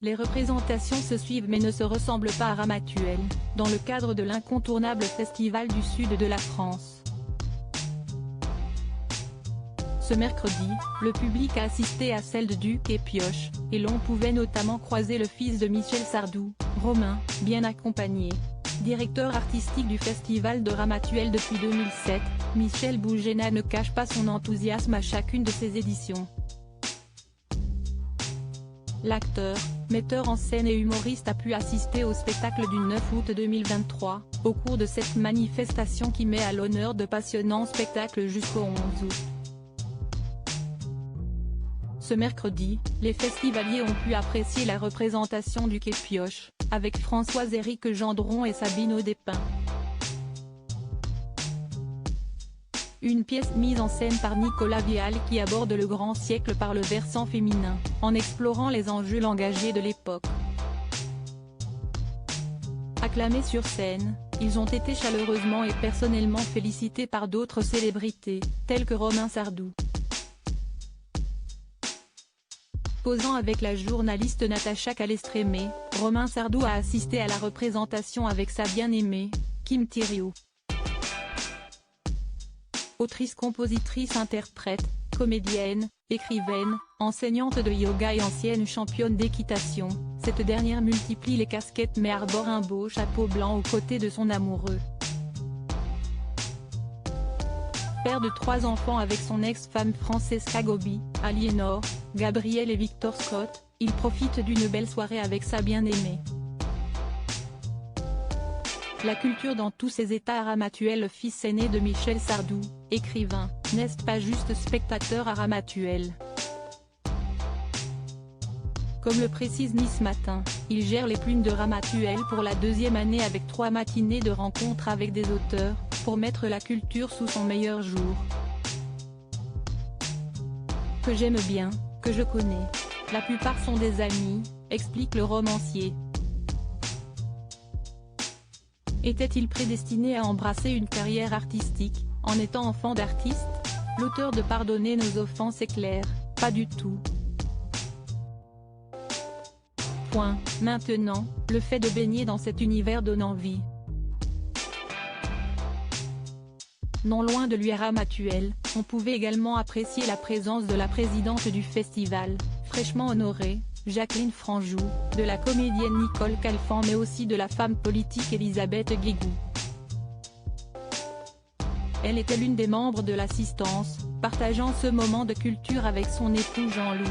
Les représentations se suivent mais ne se ressemblent pas à Ramatuelle, dans le cadre de l'incontournable Festival du Sud de la France. Ce mercredi, le public a assisté à celle de Duc et Pioche, et l'on pouvait notamment croiser le fils de Michel Sardou, Romain, bien accompagné. Directeur artistique du Festival de Ramatuelle depuis 2007, Michel Bougena ne cache pas son enthousiasme à chacune de ses éditions. L'acteur, metteur en scène et humoriste a pu assister au spectacle du 9 août 2023, au cours de cette manifestation qui met à l'honneur de passionnants spectacles jusqu'au 11 août. Ce mercredi, les festivaliers ont pu apprécier la représentation du Quai Pioche, avec Françoise-Éric Gendron et Sabine Audépin. Une pièce mise en scène par Nicolas Vial qui aborde le grand siècle par le versant féminin, en explorant les enjeux langagiers de l'époque. Acclamés sur scène, ils ont été chaleureusement et personnellement félicités par d'autres célébrités, telles que Romain Sardou. Posant avec la journaliste Natacha Calestrémé, Romain Sardou a assisté à la représentation avec sa bien-aimée, Kim Thiriot. Autrice, compositrice, interprète, comédienne, écrivaine, enseignante de yoga et ancienne championne d'équitation, cette dernière multiplie les casquettes mais arbore un beau chapeau blanc aux côtés de son amoureux. Père de 3 enfants avec son ex-femme Francesca Gobi, Aliénor, Gabriel et Victor Scott, il profite d'une belle soirée avec sa bien-aimée. La culture dans tous ses états à Ramatuelle. Le fils aîné de Michel Sardou, écrivain, n'est pas juste spectateur à Ramatuelle. Comme le précise Nice Matin, il gère les plumes de Ramatuelle pour la 2e année avec 3 matinées de rencontres avec des auteurs, pour mettre la culture sous son meilleur jour. Que j'aime bien, que je connais. La plupart sont des amis, explique le romancier. Était-il prédestiné à embrasser une carrière artistique, en étant enfant d'artiste? L'auteur de Pardonner nos offenses est clair, pas du tout. Maintenant, le fait de baigner dans cet univers donne envie. Non loin de lui à Ramatuelle, on pouvait également apprécier la présence de la présidente du festival, fraîchement honorée, Jacqueline Franjou, de la comédienne Nicole Calfan mais aussi de la femme politique Elisabeth Guégou. Elle était l'une des membres de l'assistance, partageant ce moment de culture avec son époux Jean-Louis.